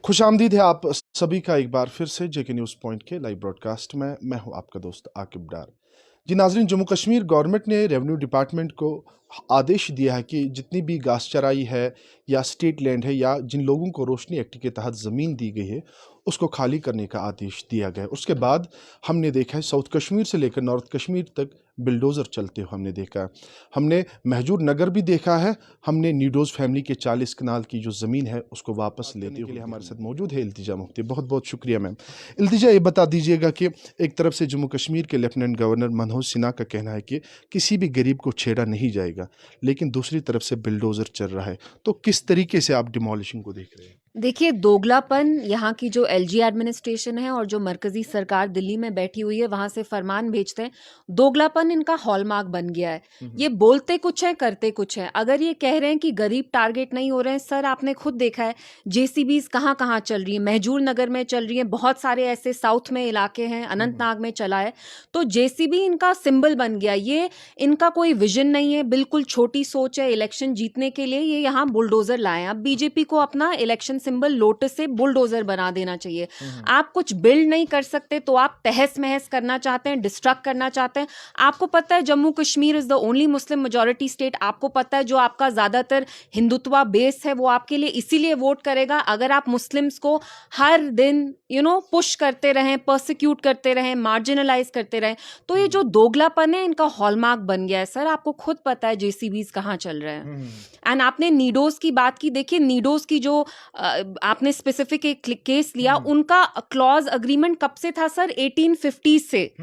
खुशामदीद है आप सभी का एक बार फिर से जेके न्यूज़ पॉइंट के लाइव ब्रॉडकास्ट में। मैं हूं आपका दोस्त आकिब डार। जी नाजरीन, जम्मू कश्मीर गवर्नमेंट ने रेवेन्यू डिपार्टमेंट को आदेश दिया है कि जितनी भी घास चराई है या स्टेट लैंड है या जिन लोगों को रोशनी एक्ट के तहत ज़मीन दी गई है उसको खाली करने का आदेश दिया गया है। उसके बाद हमने देखा है साउथ कश्मीर से लेकर नॉर्थ कश्मीर तक बिल्डोज़र चलते हुए हमने देखा है। हमने महजूर नगर भी देखा है। हमने नीडोज़ फैमिली के 40 कनाल की जो ज़मीन है उसको वापस लेते हुए हमारे साथ मौजूद है इल्तिजा मुफ्ती। बहुत बहुत शुक्रिया मैम। इल्तिजा, ये बता दीजिएगा कि एक तरफ से जम्मू कश्मीर के लेफ्टिनेंट गवर्नर मनोज सिन्हा का कहना है कि किसी भी गरीब को छेड़ा नहीं जाएगा, लेकिन दूसरी तरफ से बिल्डोज़र चल रहा है। तो किस तरीके से आप डिमोलिशिंग को देख रहे हैं? देखिए, दोगलापन यहाँ की जो एलजी एडमिनिस्ट्रेशन है और जो मरकजी सरकार दिल्ली में बैठी हुई है वहां से फरमान भेजते हैं, दोगलापन इनका हॉलमार्क बन गया है। ये बोलते कुछ है, करते कुछ है। अगर ये कह रहे हैं कि गरीब टारगेट नहीं हो रहे हैं, सर आपने खुद देखा है जेसीबीज कहाँ कहाँ चल रही है। महजूर नगर में चल रही है, बहुत सारे ऐसे साउथ में इलाके हैं, अनंतनाग में चला है। तो जेसीबी इनका सिंबल बन गया। ये इनका कोई विजन नहीं है, बिल्कुल छोटी सोच है। इलेक्शन जीतने के लिए ये यहाँ बुलडोजर लाए हैं। अब बीजेपी को अपना इलेक्शन सिंबल लोटस से बुलडोजर बना देना चाहिए। आप कुछ बिल्ड नहीं कर सकते तो आप तहस महस करना चाहते हैं, डिस्ट्रक्ट करना चाहते हैं। आपको पता है Jammu Kashmir is the only Muslim majority state. आपको पता है जो आपका ज्यादातर हिंदुत्व बेस है वो आपके लिए इसीलिए वोट करेगा अगर आप मुस्लिम्स को हर दिन पुश करते रहें, परसिक्यूट करते रहें, मार्जिनलाइज करते रहें। तो ये जो दोगलापन है इनका हॉलमार्क बन गया है। सर आपको खुद पता है जेसीबीज कहाँ चल रहे हैं। एंड आपने नीडोज की बात की। देखिए, नीडोज की जो आपने स्पेसिफिक एक केस लिया, उनका क्लॉज अग्रीमेंट कब से था सर? 1850 से,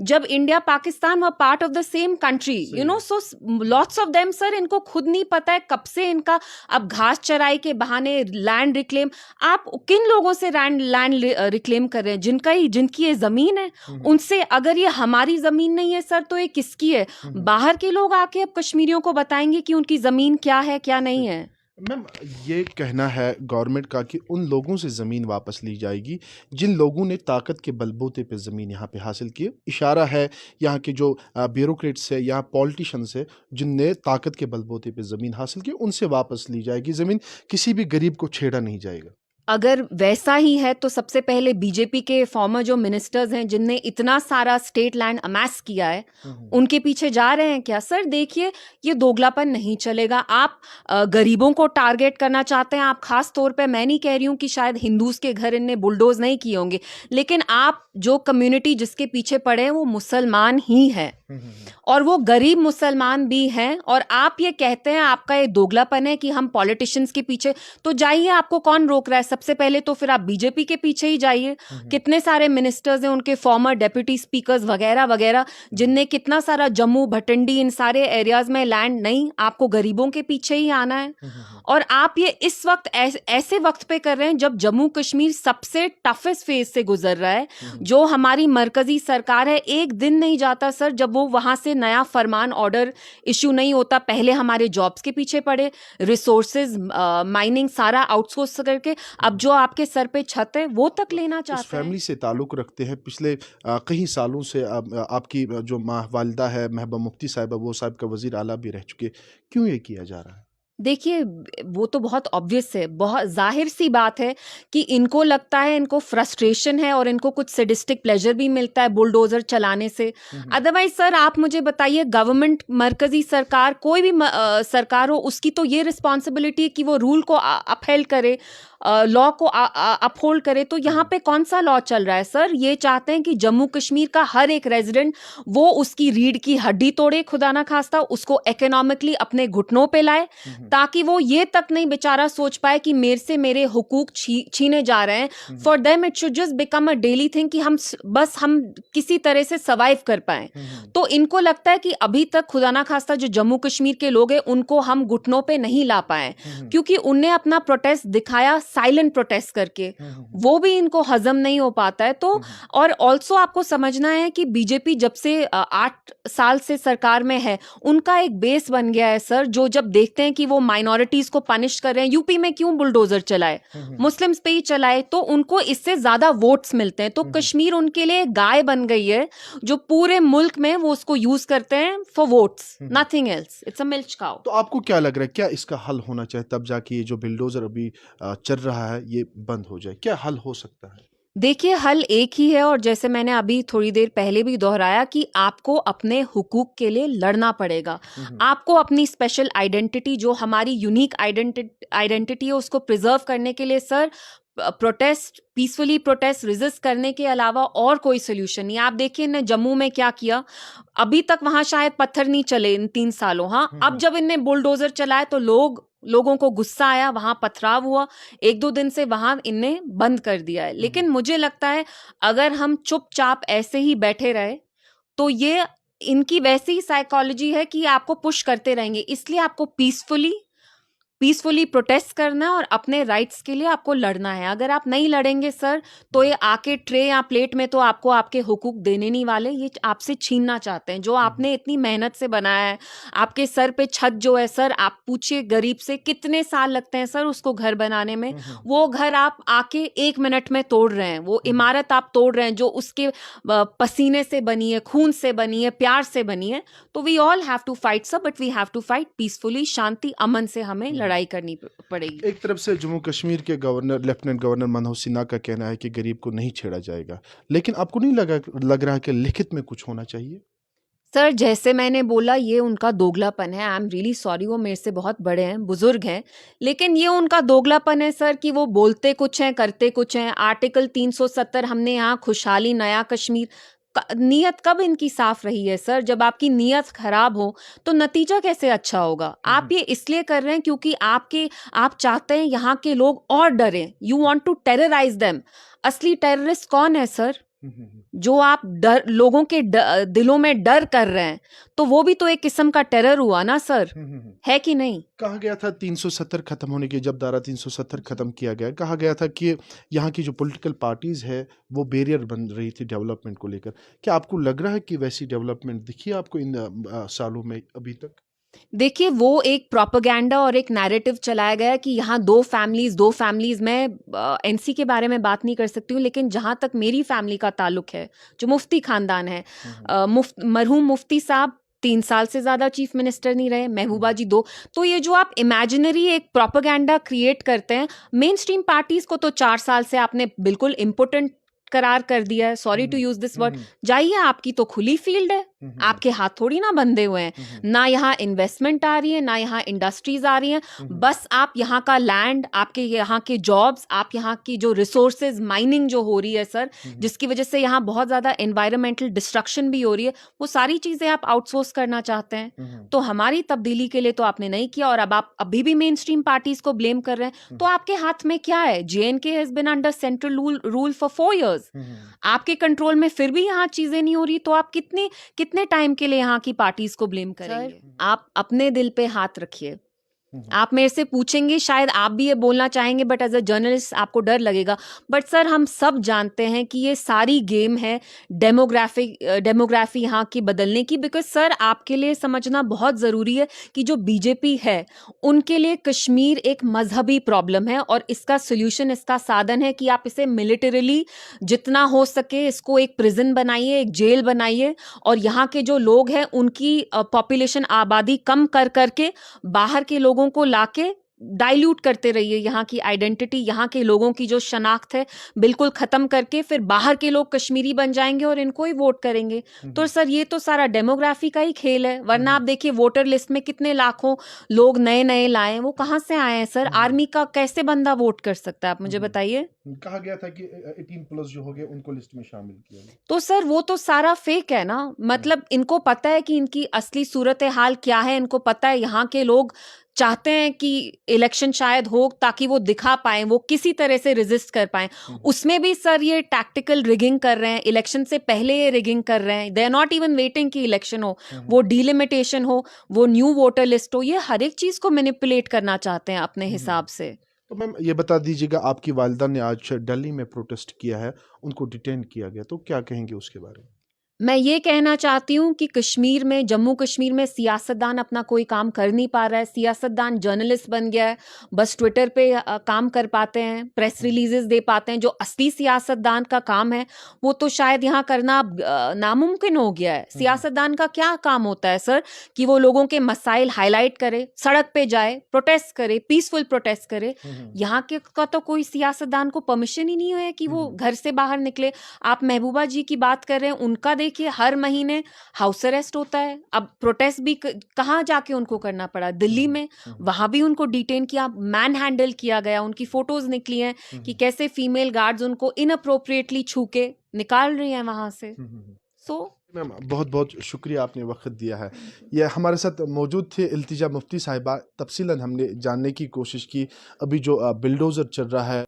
जब India Pakistan were part of the same country. So lots of them sir, इनको खुद नहीं पता है कब से इनका अब घास चराई के बहाने लैंड रिक्लेम। आप किन लोगों से लैंड रिक्लेम कर रहे हैं? जिनकी ये जमीन है उनसे। अगर ये हमारी जमीन नहीं है सर तो ये किसकी है? बाहर के लोग आके अब कश्मीरियों को बताएंगे कि उनकी जमीन क्या है क्या नहीं है। मैम, ये कहना है गवर्नमेंट का कि उन लोगों से ज़मीन वापस ली जाएगी जिन लोगों ने ताकत के बलबूते पे ज़मीन यहाँ पे हासिल की। इशारा है यहाँ के जो ब्यूरोक्रेट्स है, यहाँ पॉलिटिशियंस है जिनने ताकत के बलबूते पे ज़मीन हासिल की, उनसे वापस ली जाएगी ज़मीन। किसी भी गरीब को छेड़ा नहीं जाएगा। अगर वैसा ही है तो सबसे पहले बीजेपी के फॉर्मर जो मिनिस्टर्स हैं जिनने इतना सारा स्टेट लैंड अमास किया है उनके पीछे जा रहे हैं क्या? सर देखिए, ये दोगलापन नहीं चलेगा। आप गरीबों को टारगेट करना चाहते हैं। आप खास तौर पे, मैं नहीं कह रही हूँ कि शायद हिंदूज के घर इनने बुलडोज नहीं किए होंगे, लेकिन आप जो कम्युनिटी जिसके पीछे पड़े हैं वो मुसलमान ही है और वो गरीब मुसलमान भी हैं। और आप ये कहते हैं आपका ये दोगलापन है कि हम पॉलिटिशियंस के पीछे। तो जाइए, आपको कौन रोक रहा है? सबसे पहले तो फिर आप बीजेपी के पीछे ही जाइए। कितने सारे मिनिस्टर्स हैं, उनके फॉर्मर डेप्यूटी स्पीकर्स वगैरह वगैरह, जिनने कितना सारा जम्मू भटिंडी इन सारे एरियाज में लैंड। नहीं, आपको गरीबों के पीछे ही आना है। और आप ये इस वक्त ऐसे वक्त पे कर रहे हैं जब जम्मू कश्मीर सबसे टफेस्ट फेज से गुजर रहा है। जो हमारी मरकजी सरकार है, एक दिन नहीं जाता सर जब वो वहां से नया फरमान ऑर्डर इश्यू नहीं होता। पहले हमारे जॉब्स के पीछे पड़े, रिसोर्सेज माइनिंग सारा आउटसोर्स करके अब जो आपके सर पे छत है वो तक लेना चाहते हैं। फैमिली से ताल्लुक़ रखते हैं, पिछले कई सालों से आपकी जो माँ वालिदा है महबूबा मुफ्ती साहिबा, वो साहब का वज़ीर आला भी रह चुके। क्यों ये किया जा रहा है? देखिए, वो तो बहुत ऑब्वियस है, बहुत जाहिर सी बात है कि इनको लगता है, इनको फ्रस्ट्रेशन है और इनको कुछ सैडिस्टिक प्लेजर भी मिलता है बुलडोजर चलाने से। अदरवाइज सर आप मुझे बताइए, गवर्नमेंट, मरकजी सरकार, कोई भी सरकार हो, उसकी तो ये रिस्पॉन्सिबिलिटी है कि वो रूल को अपहेल्ड करे, लॉ को अपहोल्ड करे। तो यहाँ पे कौन सा लॉ चल रहा है सर? ये चाहते हैं कि जम्मू कश्मीर का हर एक रेजिडेंट वो उसकी रीढ़ की हड्डी तोड़े, खुदा ना खास्ता, उसको इकोनॉमिकली अपने घुटनों पे लाए, ताकि वो ये तक नहीं बेचारा सोच पाए कि मेरे से मेरे हुकूक छीने जा रहे हैं। For them it should just become a daily thing कि हम किसी तरह से सर्वाइव कर पाए। तो इनको लगता है कि अभी तक खुदा ना खास्ता जो जम्मू कश्मीर के लोग हैं उनको हम घुटनों पे नहीं ला पाए, क्योंकि उनने अपना प्रोटेस्ट दिखाया साइलेंट प्रोटेस्ट करके, वो भी इनको हजम नहीं हो पाता है। तो और ऑल्सो आपको समझना है कि बीजेपी जब से 8 साल से सरकार में है, उनका एक बेस बन गया है सर, जो जब देखते हैं कि वो माइनॉरिटीज को पनिश कर रहे हैं, यूपी में क्यों बुलडोजर चलाए, मुस्लिम्स पे ही चलाए, तो उनको इससे ज्यादा वोट्स मिलते हैं। तो कश्मीर उनके लिए गाय बन गई है जो पूरे मुल्क में वो उसको यूज करते हैं for votes, nothing else. It's a milk cow. तो आपको क्या लग रहा है, क्या इसका हल होना चाहिए तब जाके ये जो बिल्डोजर अभी चल रहा है ये बंद हो जाए? क्या हल हो सकता है? देखिए, हल एक ही है और जैसे मैंने अभी थोड़ी देर पहले भी दोहराया कि आपको अपने हुकूक के लिए लड़ना पड़ेगा। आपको अपनी स्पेशल आइडेंटिटी, जो हमारी यूनिक आइडेंटिटी है, उसको प्रिजर्व करने के लिए sir protest, peacefully protest, resist करने के अलावा और कोई सोल्यूशन नहीं। आप देखिए इन्हें जम्मू में क्या किया। अभी तक वहां शायद पत्थर नहीं चले इन 3 सालों। हाँ, अब जब इनने बुलडोजर चलाए तो लोगों को गुस्सा आया, वहां पथराव हुआ। 1-2 दिन से वहां इनने बंद कर दिया है। लेकिन मुझे लगता है अगर हम चुपचाप ऐसे ही बैठे रहे तो ये इनकी वैसी ही साइकोलॉजी है कि आपको पुश करते रहेंगे। इसलिए आपको पीसफुली प्रोटेस्ट करना है और अपने राइट्स के लिए आपको लड़ना है। अगर आप नहीं लड़ेंगे सर, तो ये आके ट्रे या प्लेट में तो आपको आपके हुकूक देने नहीं वाले, ये आपसे छीनना चाहते हैं जो आपने इतनी मेहनत से बनाया है। आपके सर पे छत जो है सर, आप पूछिए गरीब से कितने साल लगते हैं सर उसको घर बनाने में। वो घर आप आके 1 मिनट में तोड़ रहे हैं, वो इमारत आप तोड़ रहे हैं जो उसके पसीने से बनी है, खून से बनी है, प्यार से बनी है। तो we all have to fight sir, but we have to fight peacefully, शांति अमन से हमें लड़ाई करनी पड़ेगी। एक तरफ से जम्मू कश्मीर के governor, lieutenant governor Manoj Sinha का कहना है कि गरीब को नहीं छेड़ा जाएगा, लेकिन आपको नहीं लग रहा कि लिखित में कुछ होना चाहिए? सर जैसे मैंने बोला, ये उनका दोगलापन है। आई एम रियली सॉरी, वो मेरे से बहुत बड़े हैं, बुजुर्ग हैं, लेकिन ये उनका दोगलापन है सर कि वो बोलते कुछ हैं, करते कुछ हैं। आर्टिकल 370 हमने यहाँ खुशहाली नया कश्मीर, नीयत कब इनकी साफ रही है सर? जब आपकी नीयत खराब हो तो नतीजा कैसे अच्छा होगा? आप ये इसलिए कर रहे हैं क्योंकि आप चाहते हैं यहाँ के लोग और डरें। You want to terrorize them. असली टेररिस्ट कौन है सर? जो आप लोगों के दिलों में डर कर रहे हैं, तो वो भी तो एक किस्म का टेरर हुआ ना सर, है कि नहीं? कहा गया था 370 खत्म होने के, जब धारा 370 खत्म किया गया, कहा गया था कि यहाँ की जो पॉलिटिकल पार्टीज है वो बैरियर बन रही थी डेवलपमेंट को लेकर। क्या आपको लग रहा है कि वैसी डेवलपमेंट दिखी है आपको इन सालों में अभी तक? देखिए, वो एक प्रोपेगेंडा और एक नैरेटिव चलाया गया कि यहाँ दो फैमिलीज। मैं एनसी के बारे में बात नहीं कर सकती हूँ, लेकिन जहाँ तक मेरी फैमिली का ताल्लुक है, जो मुफ्ती खानदान है, मरहूम मुफ्ती साहब 3 साल से ज्यादा चीफ मिनिस्टर नहीं रहे, महबूबा जी 2। तो ये जो आप इमेजिनरी एक प्रोपेगेंडा क्रिएट करते हैं, मेन स्ट्रीम पार्टीज को तो 4 साल से आपने बिल्कुल इम्पोर्टेंट करार कर दिया है। Sorry to use this word. जाइए, आपकी तो खुली फील्ड है, आपके हाथ थोड़ी ना बंधे हुए हैं। ना यहाँ इन्वेस्टमेंट आ रही है, ना यहाँ इंडस्ट्रीज आ रही हैं। बस आप यहाँ का लैंड, आपके यहाँ के जॉब्स, आप यहाँ की जो रिसोर्सेज, माइनिंग जो हो रही है सर, जिसकी वजह से यहाँ बहुत ज्यादा एनवायरमेंटल डिस्ट्रक्शन भी हो रही है, वो सारी चीजें आप आउटसोर्स करना चाहते हैं। तो हमारी तब्दीली के लिए तो आपने नहीं किया, और अब आप अभी भी मेन स्ट्रीम पार्टीज को ब्लेम कर रहे हैं। तो आपके हाथ में क्या है? JNK has been under central rule for 4 years। आपके कंट्रोल में फिर भी यहाँ चीजें नहीं हो रही, तो आप कितने टाइम के लिए यहाँ की पार्टीज को ब्लेम करेंगे? आप अपने दिल पे हाथ रखिए। आप मेरे से पूछेंगे, शायद आप भी ये बोलना चाहेंगे, बट एज अ जर्नलिस्ट आपको डर लगेगा। बट सर, हम सब जानते हैं कि ये सारी गेम है डेमोग्राफी यहाँ की बदलने की। बिकॉज सर, आपके लिए समझना बहुत ज़रूरी है कि जो बीजेपी है, उनके लिए कश्मीर एक मजहबी प्रॉब्लम है, और इसका सोल्यूशन, इसका साधन है कि आप इसे मिलिटरीली जितना हो सके इसको एक प्रिजन बनाइए, एक जेल बनाइए, और यहाँ के जो लोग हैं उनकी पॉपुलेशन, आबादी कम कर करके बाहर के लोगों को लाके डाइल्यूट करते रहिए। यहाँ की आइडेंटिटी, यहाँ के लोगों की जो शनाख्त है, बिल्कुल खत्म करके फिर बाहर के लोग कश्मीरी बन जाएंगे और इनको ही वोट करेंगे। तो सर, ये तो सारा डेमोग्राफी का ही खेल है। वरना आप देखिए, वोटर लिस्ट में कितने लाखों लोग नए नए लाए, वो कहाँ से आए हैं सर? आर्मी का कैसे बंदा वोट कर सकता है, आप मुझे बताइए। कहा गया था कि 18+ जो हो गए उनको लिस्ट में शामिल किया गया। तो सर, वो तो सारा फेक है ना। मतलब इनको पता है कि इनकी असली सूरत हाल क्या है। इनको पता है यहाँ के लोग चाहते हैं कि इलेक्शन शायद हो, ताकि वो दिखा पाए, वो किसी तरह से रेजिस्ट कर पाए। उसमें भी सर ये टैक्टिकल रिगिंग कर रहे हैं। इलेक्शन से पहले ये रिगिंग कर रहे हैं। They are not even waiting कि इलेक्शन हो, वो डिलिमिटेशन हो, वो न्यू वोटर लिस्ट हो, ये हर एक चीज को मैनिपुलेट करना चाहते हैं अपने हिसाब से। तो मैम, ये बता दीजिएगा, आपकी वालिदा ने आज दिल्ली में प्रोटेस्ट किया है, उनको डिटेन किया गया, तो क्या कहेंगे उसके बारे में? मैं ये कहना चाहती हूँ कि कश्मीर में, जम्मू कश्मीर में सियासतदान अपना कोई काम कर नहीं पा रहा है। सियासतदान जर्नलिस्ट बन गया है, बस ट्विटर पे काम कर पाते हैं, प्रेस रिलीजेस दे पाते हैं। जो असली सियासतदान का काम है वो तो शायद यहाँ करना नामुमकिन हो गया है। सियासतदान का क्या काम होता है सर, कि वो लोगों के मसाइल हाईलाइट करे, सड़क पे जाए, प्रोटेस्ट करे, पीसफुल प्रोटेस्ट करे। यहाँ के का तो कोई सियासतदान को परमिशन ही नहीं है कि वो घर से बाहर निकले। आप महबूबा जी की बात कर रहे हैं, उनका देखिए हर महीने हाउस अरेस्ट होता है। अब प्रोटेस्ट भी कहाँ जाके उनको करना पड़ा, दिल्ली में, वहां भी उनको डिटेन किया, मैन हैंडल किया गया। उनकी फोटोज निकली हैं कि कैसे फीमेल गार्ड्स उनको इनअप्रोप्रिएटली छू के निकाल रही हैं वहां से। सो मैम बहुत बहुत शुक्रिया, आपने वक्त दिया है। ये हमारे साथ मौजूद थे इल्तिजा मुफ्ती साहिबा। तफसीलन हमने जानने की कोशिश की अभी जो बिल्डोज़र चल रहा है